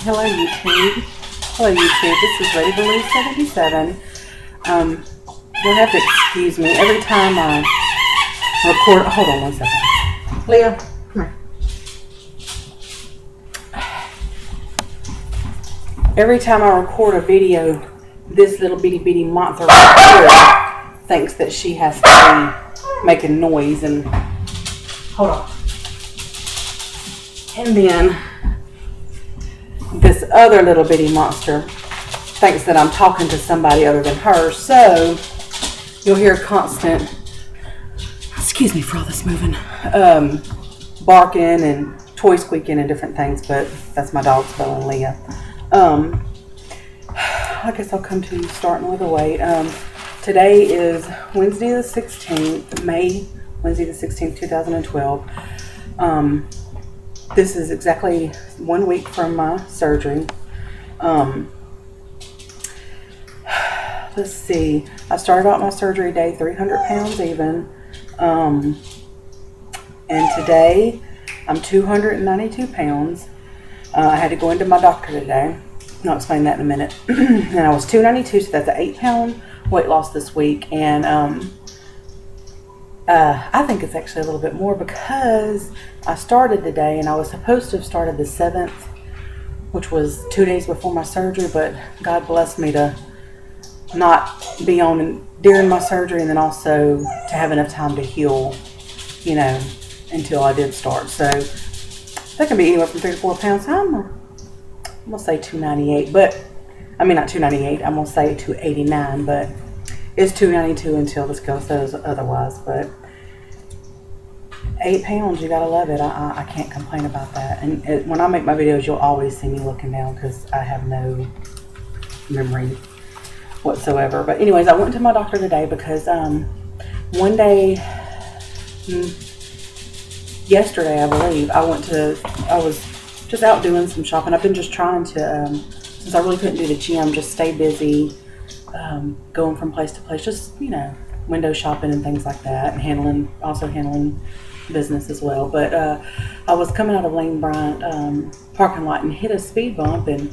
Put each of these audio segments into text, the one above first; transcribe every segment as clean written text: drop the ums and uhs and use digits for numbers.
Hello YouTube. Hello YouTube. This is Ready to Lose 77. You'll have to excuse me every time I record. Hold on one second. Leah, come here. Every time I record a video, this little bitty monster right here thinks that she has to be making noise and hold on. And then this other little bitty monster thinks that I'm talking to somebody other than her, so you'll hear constant, excuse me for all this moving, barking and toy squeaking and different things, but that's my dogs, Bella and Leah. I guess I'll come to you starting with a weight. Today is Wednesday the 16th, Wednesday the 16th, 2012. This is exactly 1 week from my surgery. Let's see. I started out my surgery day 300 pounds even. And today I'm 292 pounds. I had to go into my doctor today. I'll explain that in a minute. And I was 292, so that's an 8-pound weight loss this week. And I think it's actually a little bit more because I started today and I was supposed to have started the 7th, which was 2 days before my surgery, but God blessed me to not be on during my surgery and then also to have enough time to heal, you know, until I did start. So that can be anywhere from 3 to 4 pounds. I'm gonna say 298, but I mean not 298, I'm gonna say 289, but it's 292 until this girl says otherwise. But 8 pounds, you gotta love it. I can't complain about that. And when I make my videos, you'll always see me looking down because I have no memory whatsoever. But anyways, I went to my doctor today because one day, yesterday I believe, I was just out doing some shopping. I've been just trying to, since I really couldn't do the gym, just stay busy, going from place to place, just, you know, window shopping and things like that, and also handling business as well. But I was coming out of Lane Bryant parking lot and hit a speed bump, and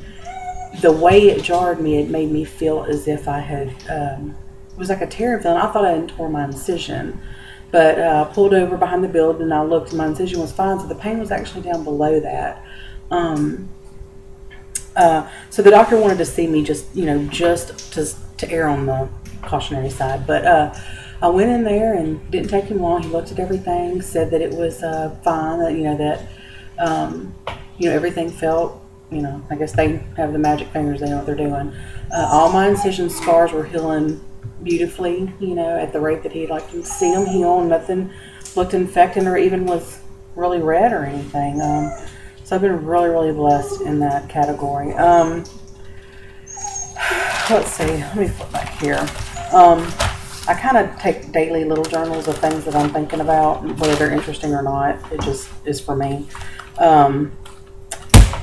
the way it jarred me, it made me feel as if I had, it was like a tearing feeling. I thought I had tore my incision, but I pulled over behind the building and I looked and my incision was fine, so the pain was actually down below that. So the doctor wanted to see me just, you know, just to err on the cautionary side. But I went in there and didn't take him long. He looked at everything, said that it was fine, that, you know, that, you know, everything felt, you know, I guess they have the magic fingers, they know what they're doing. All my incision scars were healing beautifully, you know, at the rate that he'd like to see them heal. Nothing looked infected or even was really red or anything. So I've been really blessed in that category. Let's see, let me flip back here. I kind of take daily little journals of things that I'm thinking about, whether they're interesting or not. It just is for me.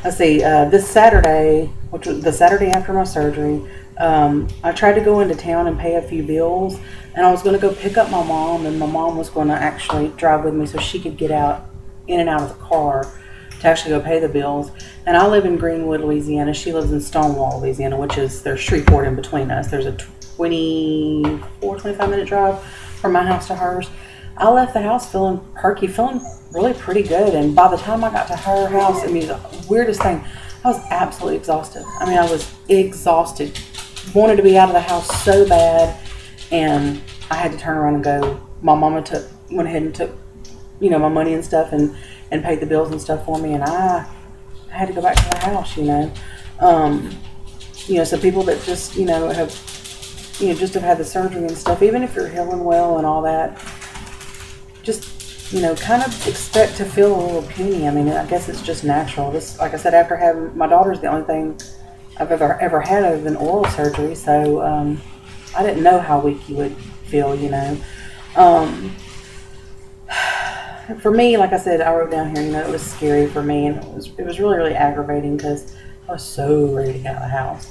Let's see, this Saturday, which was the Saturday after my surgery, I tried to go into town and pay a few bills, and I was going to go pick up my mom, and my mom was going to actually drive with me so she could get out, in and out of the car to actually go pay the bills. And I live in Greenwood, Louisiana. She lives in Stonewall, Louisiana, which is, there's Shreveport in between us. There's a 25-minute drive from my house to hers. I left the house feeling perky, feeling really pretty good. And by the time I got to her house, I mean, the weirdest thing, I was absolutely exhausted. I mean, I was exhausted. Wanted to be out of the house so bad. And I had to turn around and go. My mama went ahead and took, you know, my money and stuff and paid the bills and stuff for me. And I had to go back to the house, you know. You know, so people that just, you know, have had the surgery and stuff, even if you're healing well and all that, just, you know, kind of expect to feel a little puny. I mean, I guess it's just natural. This, like I said, after having my daughter's the only thing I've ever had other than oral surgery, so I didn't know how weak you would feel, you know. For me, like I said, I wrote down here, you know, it was scary for me, and it was really aggravating because I was so ready to get out of the house.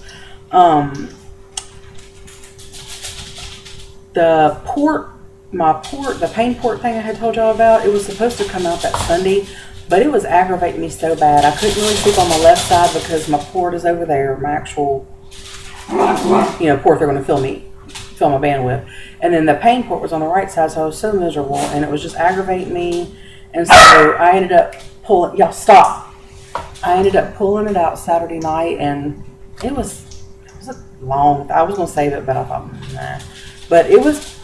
The pain port thing I had told y'all about, it was supposed to come out that Sunday, But it was aggravating me so bad. I couldn't really sleep on my left side because my port is over there. My actual, port they're going to fill my band with. And then the pain port was on the right side, so I was so miserable. And it was just aggravating me. And so I ended up pulling, y'all stop. I ended up pulling it out Saturday night, and it was a long, I was going to save it, but I thought, nah. But it was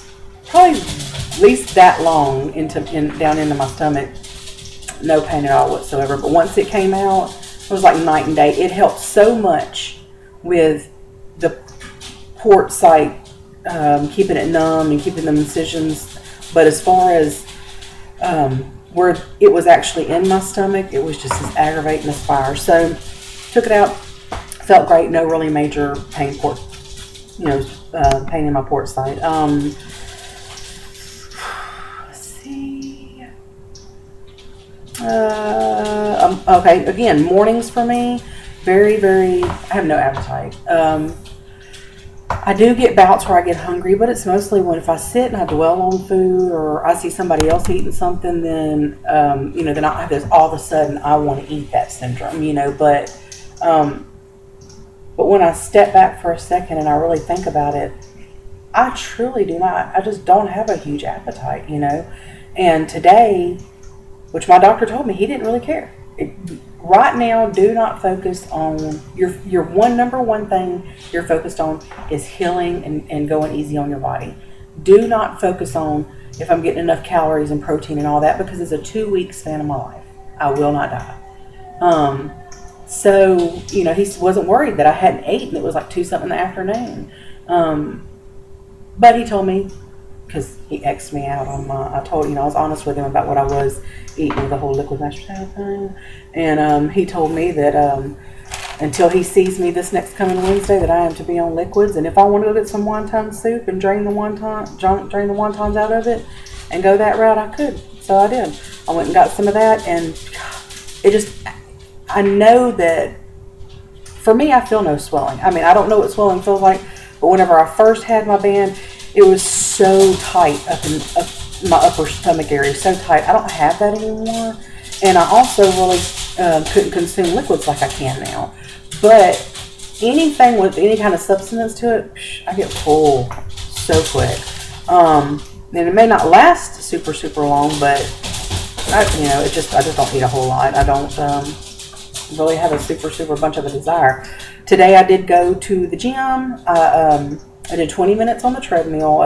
probably at least that long down into my stomach. No pain at all whatsoever. But once it came out, it was like night and day. It helped so much with the port site, keeping it numb and keeping the incisions. But as far as where it was actually in my stomach, it was just as aggravating as fire. So took it out, felt great. No really major pain pain in my port site. Let's see. Okay, again, mornings for me, very, very, I have no appetite. I do get bouts where I get hungry, but it's mostly when if I sit and I dwell on food, or I see somebody else eating something, then, then I have this all of a sudden I want to eat that syndrome, but when I step back for a second and I really think about it, I truly do not, I just don't have a huge appetite, and today, which my doctor told me he didn't really care. Right now, do not focus on your number one thing you're focused on is healing and going easy on your body. Do not focus on if I'm getting enough calories and protein and all that, because it's a 2-week span of my life. I will not die. So, he wasn't worried that I hadn't eaten. It was like 2-something in the afternoon. But he told me, because he X'd me out on I was honest with him about what I was eating with the whole liquid mashed potato thing. And he told me that until he sees me this next coming Wednesday, that I am to be on liquids. And if I want to go get some wonton soup and drain the wontons out of it and go that route, I could. So I did. I went and got some of that, and it just, I know that, for me, I feel no swelling. I mean, I don't know what swelling feels like, but whenever I first had my band, it was so tight up my upper stomach area, so tight. I don't have that anymore. And I also really couldn't consume liquids like I can now. But anything with any kind of substance to it, I get full so quick. And it may not last super, super long, but I just don't eat a whole lot. I don't really have a super, super bunch of a desire. Today I did go to the gym. I did 20 minutes on the treadmill.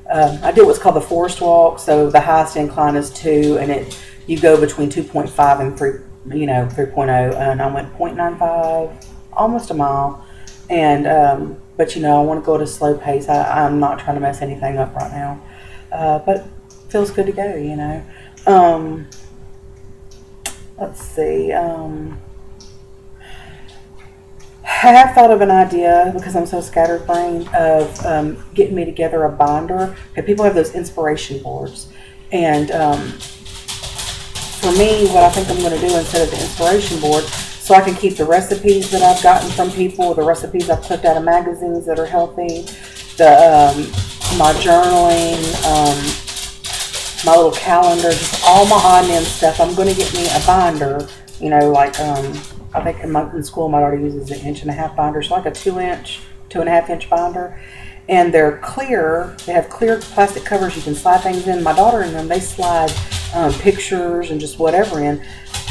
I did what's called the forest walk. So the highest incline is 2, and you go between 2.5 and 3.0, and I went 0.95, almost a mile. And but I want to go at a slow pace. I'm not trying to mess anything up right now, but it feels good to go. Let's see. I have thought of an idea, because I'm so scatterbrained, of getting me together a binder. Okay, people have those inspiration boards. And for me, what I think I'm going to do instead of the inspiration board, so I can keep the recipes that I've gotten from people, the recipes I've clicked out of magazines that are healthy, my journaling, my little calendar, just all my odd and end stuff. I'm going to get me a binder, I think in school my daughter uses an 1.5-inch binder, so like a 2-inch, 2.5-inch binder. And they're clear. They have clear plastic covers you can slide things in. My daughter and them, they slide pictures and just whatever in.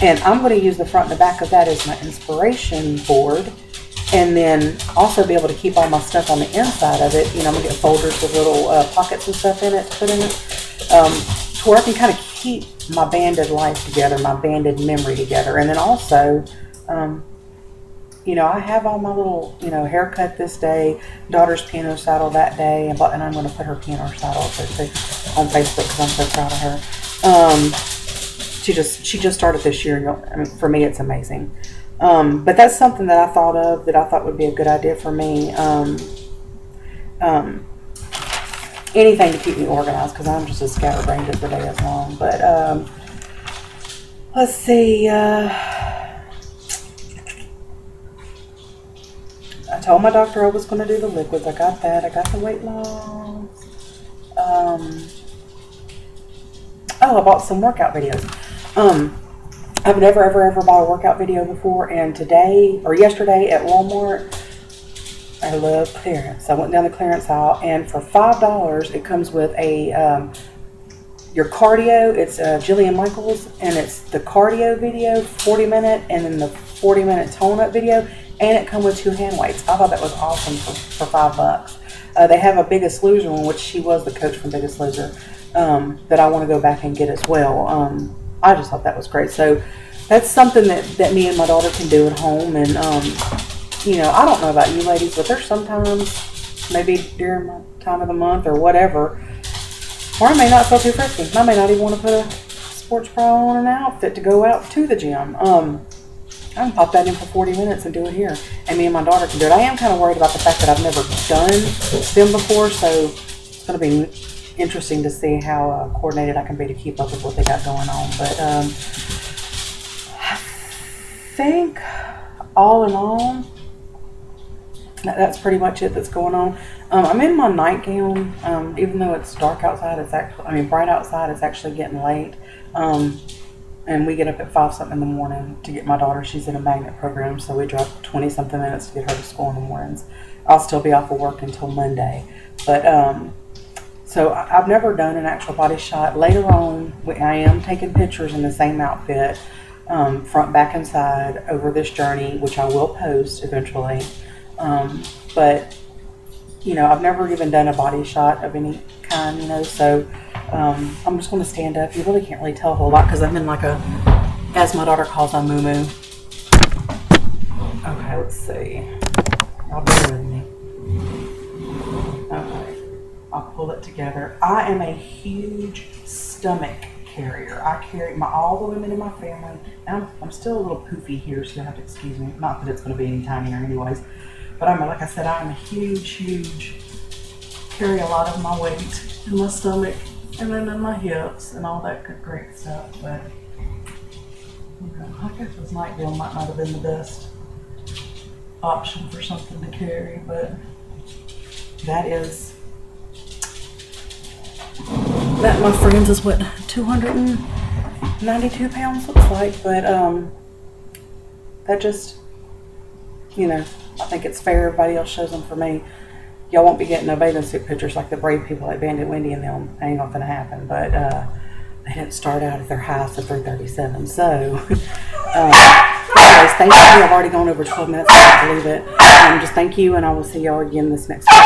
And I'm going to use the front and the back of that as my inspiration board. And then also be able to keep all my stuff on the inside of it. I'm going to get folders with little pockets and stuff in it to put in it. To where I can kind of keep my banded life together, my banded memory together. And then also, I have all my little, haircut this day, daughter's piano recital that day, and I'm going to put her piano recital up there too on Facebook, because I'm so proud of her. She just started this year. For me, it's amazing. But that's something that I thought of that I thought would be a good idea for me. Anything to keep me organized, because I'm just as scatterbrained as the day is long. But let's see. I told my doctor I was going to do the liquids. I got that. I got the weight loss. I bought some workout videos. I've never, ever bought a workout video before, and today, or yesterday at Walmart, I love clearance. I went down the clearance aisle, and for $5, it comes with a, your cardio. It's Jillian Michaels, and it's the cardio video, 40-minute, and then the 40-minute tone-up video, and it comes with 2 hand weights. I thought that was awesome for $5. They have a Biggest Loser one, which she was the coach from Biggest Loser, that I want to go back and get as well. I just thought that was great. So that's something that me and my daughter can do at home. And, you know, I don't know about you ladies, but there's sometimes, maybe during my time of the month or whatever, or I may not feel too frisky. I may not even want to put a sports bra on an outfit to go out to the gym. I can pop that in for 40 minutes and do it here. And me and my daughter can do it. I am kind of worried about the fact that I've never done them before, so it's going to be interesting to see how coordinated I can be to keep up with what they got going on. But I think all in all, that's pretty much it that's going on. I'm in my nightgown, even though it's dark outside. It's actually, I mean, bright outside. It's actually getting late, and we get up at 5-something in the morning to get my daughter. She's in a magnet program, so we drive 20-something minutes to get her to school in the mornings. I'll still be off of work until Monday, but so I've never done an actual body shot. Later on, I am taking pictures in the same outfit, front, back, and side over this journey, which I will post eventually. But, you know, I've never even done a body shot of any kind, you know, so I'm just going to stand up. You really can't really tell a whole lot because I'm in like a, as my daughter calls, a moo-moo. Okay, let's see. Y'all bear with me. Okay. I'll pull it together. I am a huge stomach carrier. I carry all the women in my family. And I'm still a little poofy here, so you'll have to excuse me. Not that it's going to be any tinier anyways. But like I said, I'm a huge, carry a lot of my weight in my stomach and then in my hips and all that good, great stuff. But, you know, I guess this nightgown might not have been the best option for something to carry, but that, my friends, is what 292 pounds looks like. But that just, you know, I think it's fair. Everybody else shows them for me. Y'all won't be getting no bathing suit pictures like the brave people like Bandit Wendy and them. Ain't nothing to happen. But they didn't start out at their highest of 337. So anyways, thank you. I've already gone over 12 minutes. I can't believe it. Just thank you, and I will see y'all again this next week.